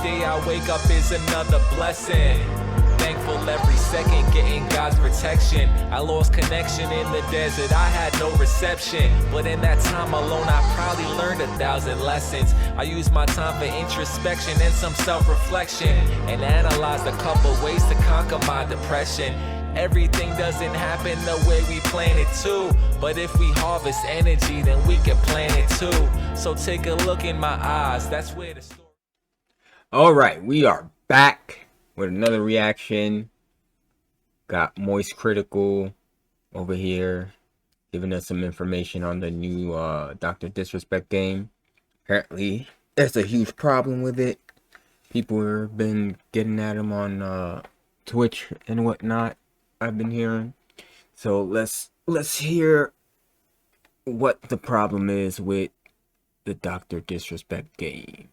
day I wake up is another blessing. Thankful every second, getting God's protection. I lost connection in the desert, I had no reception. But in that time alone, I probably learned 1,000 lessons. I used my time for introspection and some self-reflection, and analyzed a couple ways to conquer my depression. Everything doesn't happen the way we plan it to, but if we harvest energy, then we can plan it too. So take a look in my eyes, that's where the story... All right, we are back with another reaction. Got Moist Critical over here giving us some information on the new Dr. Disrespect game. Apparently, there's a huge problem with it. People have been getting at him on Twitch and whatnot, I've been hearing. So let's hear what the problem is with the Dr. Disrespect game.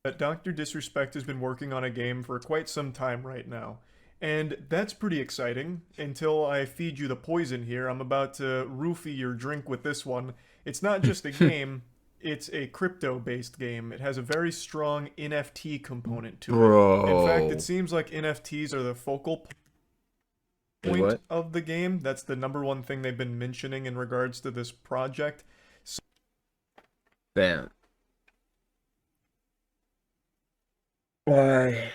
That Dr. Disrespect has been working on a game for quite some time right now. And that's pretty exciting, until I feed you the poison here. I'm about to roofie your drink with this one. It's not just a game, it's a crypto-based game. It has a very strong NFT component to it. In fact, it seems like NFTs are the focal point of the game. That's the #1 thing they've been mentioning in regards to this project. Bam. Why?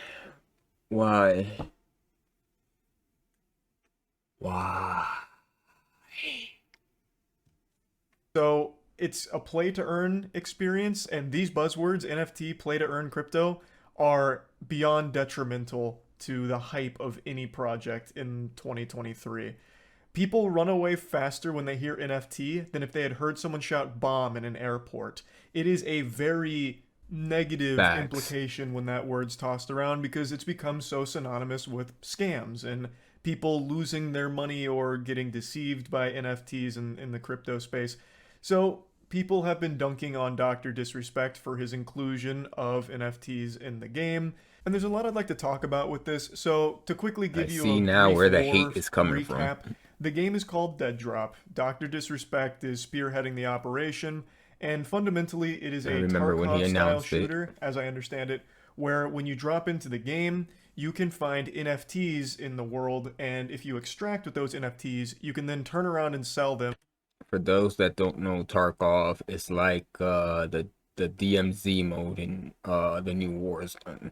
So it's a play to earn experience, and these buzzwords, NFT, play to earn, crypto, are beyond detrimental to the hype of any project in 2023. People run away faster when they hear NFT than if they had heard someone shout bomb in an airport. It is a very negative implication when that word's tossed around, because it's become so synonymous with scams and people losing their money or getting deceived by NFTs in the crypto space. So people have been dunking on Dr. Disrespect for his inclusion of NFTs in the game, and there's a lot I'd like to talk about with this. So to quickly give you a now brief where the hate is coming recap, from. The game is called Dead Drop. Dr. Disrespect is spearheading the operation, and fundamentally, it is a Tarkov-style shooter, as I understand it, where when you drop into the game, you can find NFTs in the world, and if you extract with those NFTs, you can then turn around and sell them. For those that don't know Tarkov, it's like the DMZ mode in the new Warzone.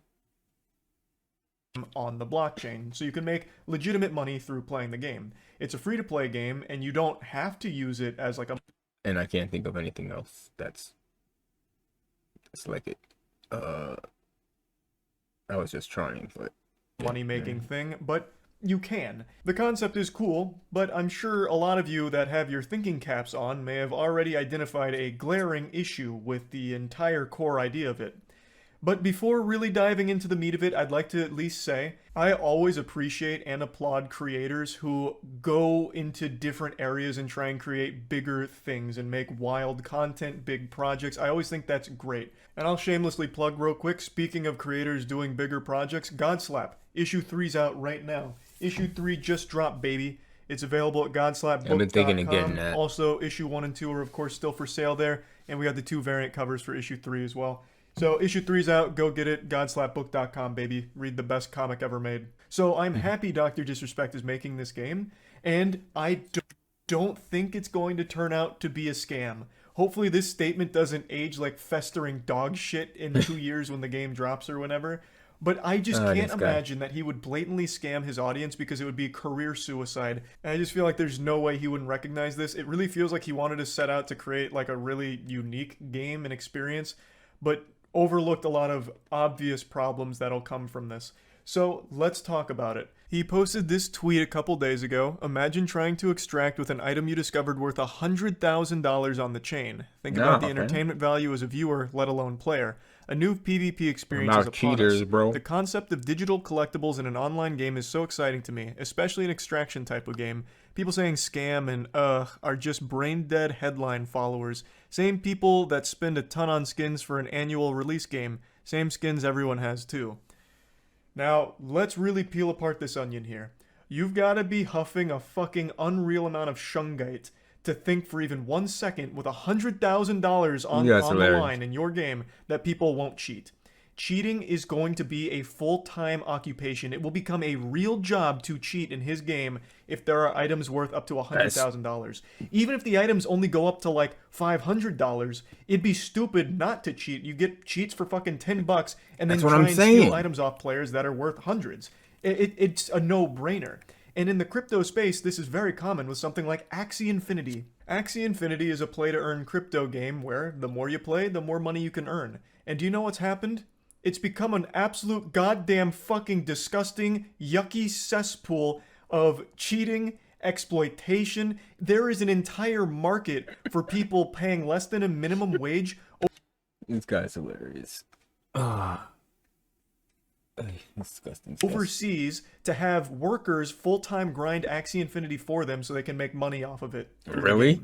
On the blockchain, so you can make legitimate money through playing the game. It's a free-to-play game, and you don't have to use it as like a... And I can't think of anything else that's like it. I was just trying, but money-making thing, but you can. The concept is cool, but I'm sure a lot of you that have your thinking caps on may have already identified a glaring issue with the entire core idea of it. But before really diving into the meat of it, I'd like to at least say, I always appreciate and applaud creators who go into different areas and try and create bigger things and make wild content, big projects. I always think that's great. And I'll shamelessly plug real quick, speaking of creators doing bigger projects, Godslap, issue 3's out right now. Issue 3 just dropped, baby. It's available at godslapbook.com. I've been thinking of getting that. Also, issue 1 and 2 are of course still for sale there, and we have the 2 variant covers for issue 3 as well. So issue 3's out, go get it, godslapbook.com, baby. Read the best comic ever made. So I'm happy Dr. Disrespect is making this game, and I don't think it's going to turn out to be a scam. Hopefully this statement doesn't age like festering dog shit in 2 years when the game drops or whenever. But I just can't imagine that he would blatantly scam his audience, because it would be career suicide. And I just feel like there's no way he wouldn't recognize this. It really feels like he wanted to set out to create like a really unique game and experience, but overlooked a lot of obvious problems that'll come from this. So let's talk about it. He posted this tweet a couple days ago. Imagine trying to extract with an item you discovered worth $100,000 on the chain. Think about the entertainment value as a viewer, let alone player. A new PvP experience is upon us. Bro. The concept of digital collectibles in an online game is so exciting to me, especially an extraction type of game. People saying scam and are just brain-dead headline followers. Same people that spend a ton on skins for an annual release game. Same skins everyone has too. Now, let's really peel apart this onion here. You've got to be huffing a fucking unreal amount of shungite to think for even 1 second with $100,000 on the line in your game that people won't cheat. cheating is going to be a full-time occupation. It will become a real job to cheat in his game if there are items worth up to $100,000. Even if the items only go up to like $500, it'd be stupid not to cheat. You get cheats for fucking $10 and then try and steal items off players that are worth hundreds. It's a no-brainer. And in the crypto space, this is very common with something like Axie Infinity. Axie Infinity is a play-to-earn crypto game where the more you play, the more money you can earn. And do you know what's happened? It's become an absolute goddamn fucking disgusting, yucky cesspool of cheating, exploitation. There is an entire market for people paying less than a minimum wage. This guy's hilarious. Disgusting. Overseas to have workers full-time grind Axie Infinity for them so they can make money off of it. Really?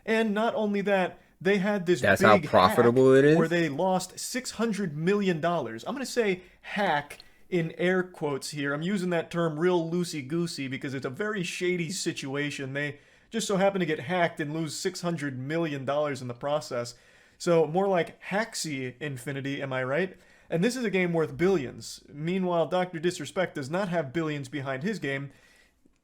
And not only that, they had this That's big how profitable hack it is? where they lost $600 million. I'm going to say hack in air quotes here. I'm using that term real loosey-goosey because it's a very shady situation. They just so happen to get hacked and lose $600 million in the process. So more like Haxie Infinity, am I right? And this is a game worth billions. Meanwhile, Dr. Disrespect does not have billions behind his game.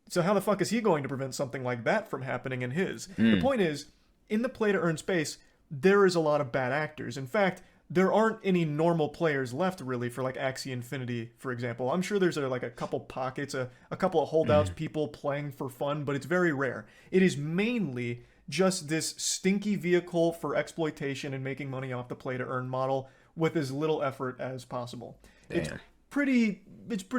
So how the fuck is he going to prevent something like that from happening in his? The point is, in the play-to-earn space, there is a lot of bad actors. In fact, there aren't any normal players left, really, for like Axie Infinity, for example. I'm sure there's like a couple pockets, a couple of holdouts, people playing for fun, but it's very rare. It is mainly just this stinky vehicle for exploitation and making money off the play-to-earn model with as little effort as possible. It's pretty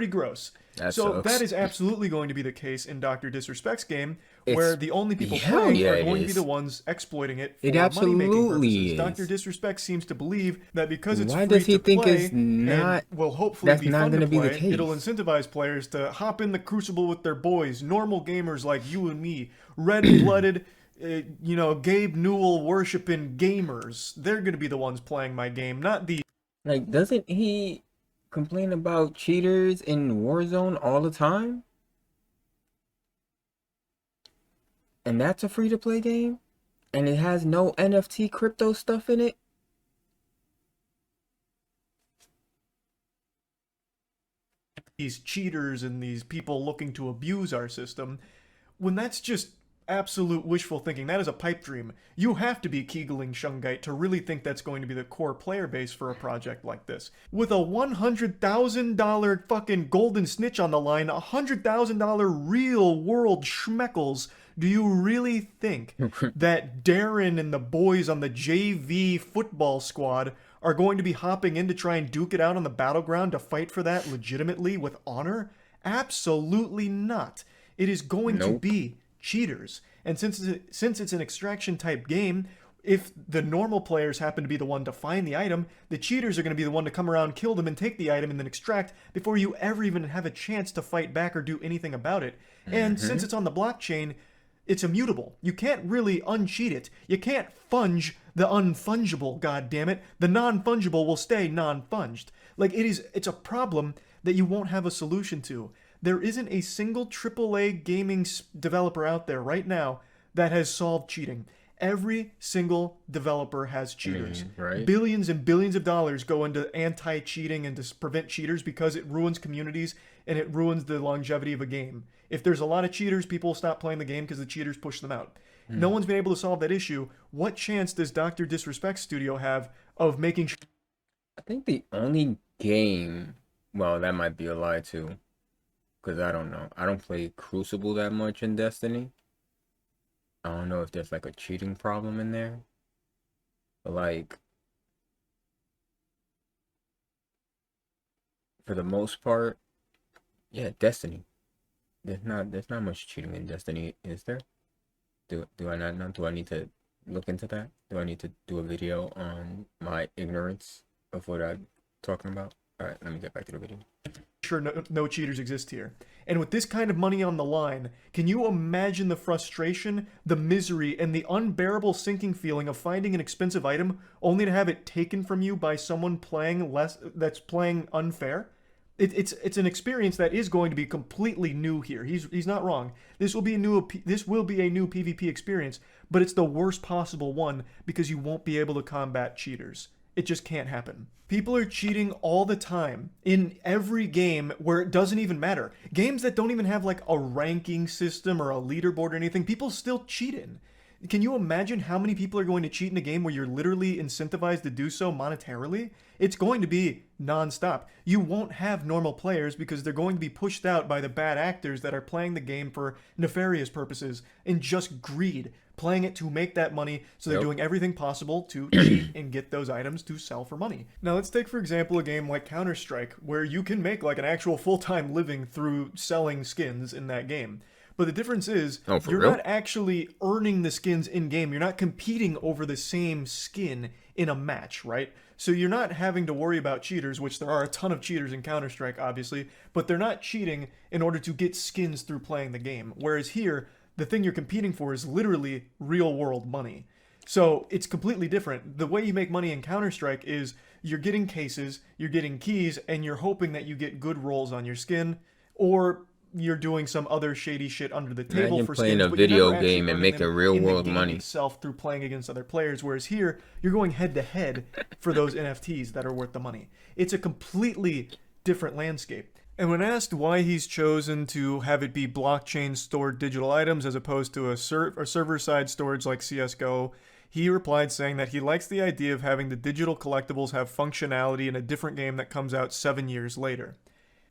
gross. So that is absolutely going to be the case in Dr. Disrespect's game, where the only people playing are going to be the ones exploiting it for money-making purposes. Dr. Disrespect seems to believe that because it's free to play and will hopefully be fun to play, it'll incentivize players to hop in the crucible with their boys, normal gamers like you and me, red-blooded, Gabe Newell worshiping gamers. They're going to be the ones playing my game, not the... Like, doesn't he complain about cheaters in Warzone all the time? And that's a free-to-play game? And it has no NFT crypto stuff in it? These cheaters and these people looking to abuse our system, when that's just absolute wishful thinking. That is a pipe dream. You have to be Kegeling Shungite to really think that's going to be the core player base for a project like this. With a $100,000 fucking golden snitch on the line, $100,000 real world schmeckles, do you really think that Darren and the boys on the JV football squad are going to be hopping in to try and duke it out on the battleground to fight for that legitimately with honor? Absolutely not. It is going to be cheaters. And since it's an extraction type game, if the normal players happen to be the one to find the item, the cheaters are going to be the one to come around, kill them, and take the item and then extract before you ever even have a chance to fight back or do anything about it. And since it's on the blockchain, it's immutable. You can't really uncheat it. You can't funge the unfungible, goddammit. The non-fungible will stay non-funged. Like, it's a problem that you won't have a solution to. There isn't a single AAA gaming developer out there right now that has solved cheating. Every single developer has cheaters. Billions and billions of dollars go into anti-cheating and to prevent cheaters because it ruins communities and it ruins the longevity of a game. If there's a lot of cheaters, people will stop playing the game because the cheaters push them out. No one's been able to solve that issue. What chance does Dr. Disrespect Studio have of making sure? I think the only game... Well, that might be a lie too. Because I don't know. I don't play Crucible that much in Destiny. I don't know if there's like a cheating problem in there. But like, for the most part, yeah, Destiny. There's not much cheating in Destiny, is there? Do I not know? Do I need to look into that? Do I need to do a video on my ignorance of what I'm talking about? Alright, let me get back to the video. Sure, no cheaters exist here. And with this kind of money on the line, can you imagine the frustration, the misery, and the unbearable sinking feeling of finding an expensive item only to have it taken from you by someone that's playing unfair? It's an experience that is going to be completely new here. He's not wrong. This will be a new PvP experience, but it's the worst possible one because you won't be able to combat cheaters. It just can't happen. People are cheating all the time in every game where it doesn't even matter. Games that don't even have like a ranking system or a leaderboard or anything, people still cheat in. Can you imagine how many people are going to cheat in a game where you're literally incentivized to do so monetarily? It's going to be nonstop. You won't have normal players because they're going to be pushed out by the bad actors that are playing the game for nefarious purposes and just greed, playing it to make that money, so they're doing everything possible to cheat and get those items to sell for money. Now let's take for example a game like Counter-Strike, where you can make like an actual full-time living through selling skins in that game. But the difference is, you're not actually earning the skins in-game. You're not competing over the same skin in a match, right? So you're not having to worry about cheaters, which there are a ton of cheaters in Counter-Strike, obviously, but they're not cheating in order to get skins through playing the game. Whereas here, the thing you're competing for is literally real-world money. So it's completely different. The way you make money in Counter-Strike is you're getting cases, you're getting keys, and you're hoping that you get good rolls on your skin, or you're doing some other shady shit under the table for skins, playing a video game and making real world money itself through playing against other players. Whereas here, you're going head to head for those NFTs that are worth the money. It's a completely different landscape. And when asked why he's chosen to have it be blockchain stored digital items as opposed to a server-side storage like CSGO, he replied saying that he likes the idea of having the digital collectibles have functionality in a different game that comes out 7 years later.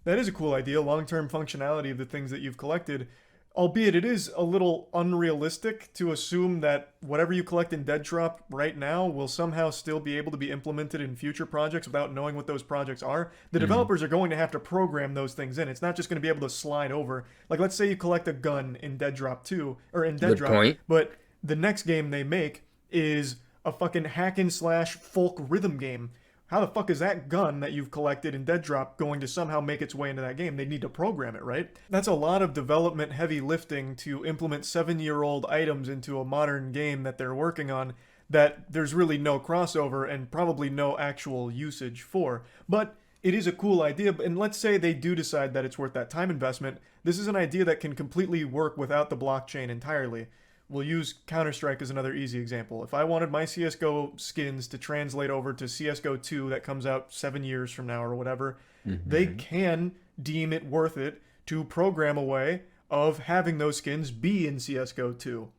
That is a cool idea, long-term functionality of the things that you've collected, albeit it is a little unrealistic to assume that whatever you collect in Dead Drop right now will somehow still be able to be implemented in future projects without knowing what those projects are. The developers are going to have to program those things in. It's not just going to be able to slide over. Like, let's say you collect a gun in Dead Drop 2, or in Dead Drop, but the next game they make is a fucking hack and slash folk rhythm game. How the fuck is that gun that you've collected in Dead Drop going to somehow make its way into that game? They need to program it, right? That's a lot of development heavy lifting to implement 7-year-old items into a modern game that they're working on that there's really no crossover and probably no actual usage for. But it is a cool idea, and let's say they do decide that it's worth that time investment. This is an idea that can completely work without the blockchain entirely. We'll use Counter-Strike as another easy example. If I wanted my CSGO skins to translate over to CSGO 2 that comes out 7 years from now or whatever, they can deem it worth it to program a way of having those skins be in CSGO 2.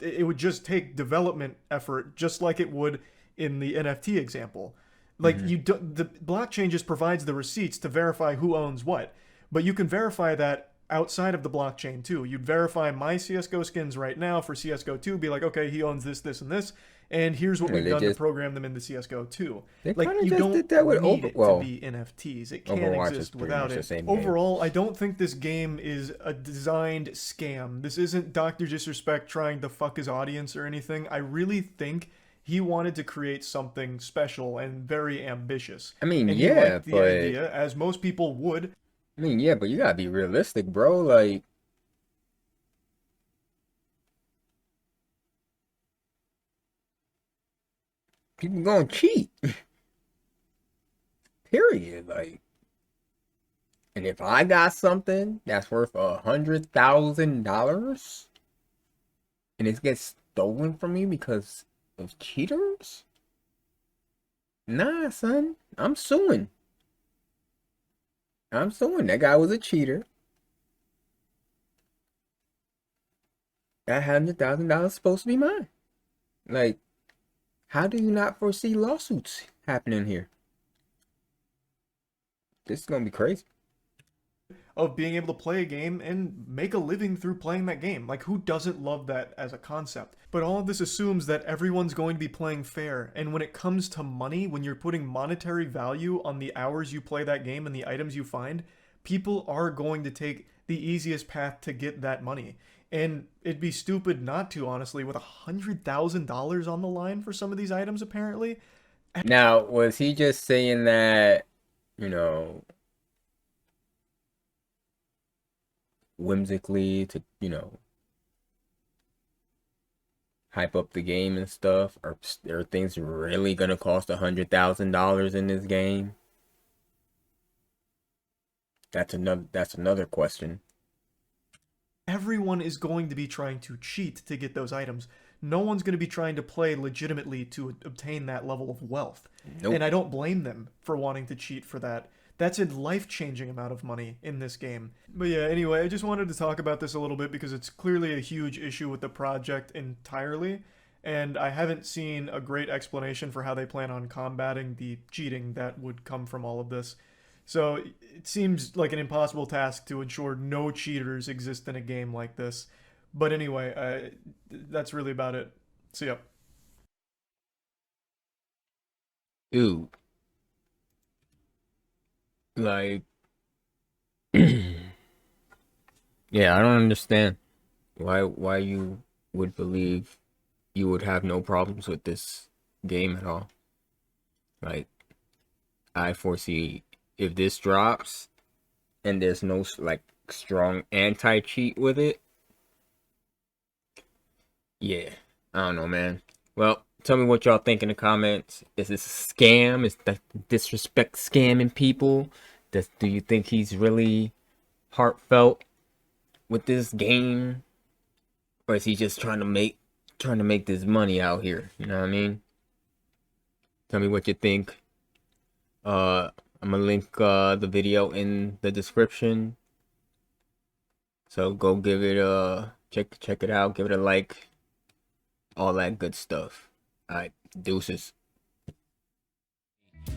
It would just take development effort, just like it would in the NFT example. Like, the blockchain just provides the receipts to verify who owns what, but you can verify that outside of the blockchain too. You'd verify my CSGO skins right now for CSGO 2, be like, okay, he owns this, this, and this, and here's what we've done to program them into CSGO 2. Like, you don't need it to be NFTs. It can't exist without it. Overall, I don't think this game is a designed scam. This isn't Dr. Disrespect trying to fuck his audience or anything. I really think he wanted to create something special and very ambitious. I mean, and yeah, he liked the but idea, as most people would. I mean, yeah, but you gotta be realistic, bro. Like, people gonna cheat. Period. Like, and if I got something that's worth $100,000 and it gets stolen from me because of cheaters, nah, son, I'm suing. That guy was a cheater. That $100,000 is supposed to be mine. Like, how do you not foresee lawsuits happening here? This is gonna be crazy. Of being able to play a game and make a living through playing that game. Like, who doesn't love that as a concept? But all of this assumes that everyone's going to be playing fair. And when it comes to money, when you're putting monetary value on the hours you play that game and the items you find, people are going to take the easiest path to get that money. And it'd be stupid not to, honestly, with $100,000 on the line for some of these items, apparently. Now, was he just saying that, you know, whimsically to, you know, hype up the game and stuff? Are things really gonna cost $100,000 in this game? That's another question. Everyone is going to be trying to cheat to get those items. no one's going to be trying to play legitimately to obtain that level of wealth. Nope. And I don't blame them for wanting to cheat for that. That's a life-changing amount of money in this game. But yeah, anyway, I just wanted to talk about this a little bit because it's clearly a huge issue with the project entirely, and I haven't seen a great explanation for how they plan on combating the cheating that would come from all of this. So it seems like an impossible task to ensure no cheaters exist in a game like this. But anyway, that's really about it. See ya. Dude. Like, yeah, I don't understand why you would believe you would have no problems with this game at all. Like, I foresee if this drops and there's no like strong anti-cheat with it, yeah, I don't know, man. Well, tell me what y'all think in the comments. Is this a scam? Is that disrespect scamming people? Do you think he's really heartfelt with this game? Or is he just trying to make this money out here? You know what I mean? Tell me what you think. I'm gonna link the video in the description. So go give it a check it out, give it a like, all that good stuff. Alright, deuces.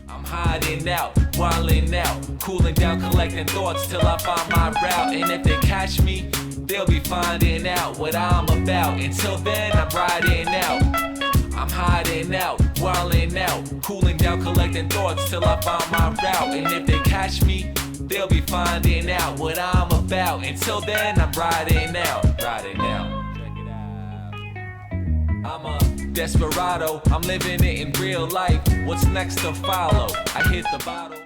I'm hiding out, wilding out, cooling down, collecting thoughts till I find my route. And if they catch me, they'll be finding out what I'm about. Until then, I'm riding out. I'm hiding out, wilding out, cooling down, collecting thoughts till I find my route. And if they catch me, they'll be finding out what I'm about. Until then, I'm riding out, riding out. Check it out. I'm a desperado, I'm living it in real life. What's next to follow? I hit the bottle.